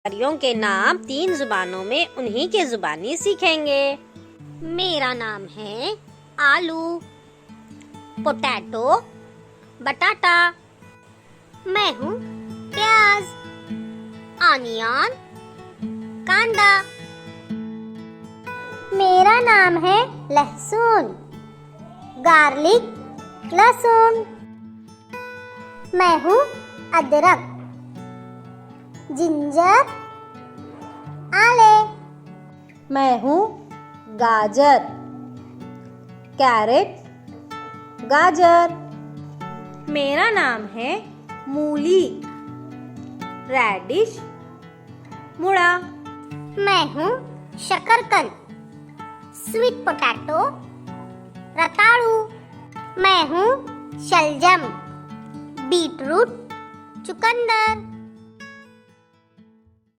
परियों के नाम 3 जुबानों में उन्हीं के जुबानी सीखेंगे। मेरा नाम है आलू, पोटैटो बटाटा। मैं हूँ प्याज, ऑनियन कांदा। मेरा नाम है लहसुन, गार्लिक लहसुन। मैं हूँ अदरक, जिंजर आले। मैं हूँ गाजर, कैरेट गाजर। मेरा नाम है मूली, रेडिश मुड़ा। मैं हूँ शकरकंद, स्वीट पोटैटो रताड़ू। मैं हूँ शलजम, बीटरूट चुकंदर।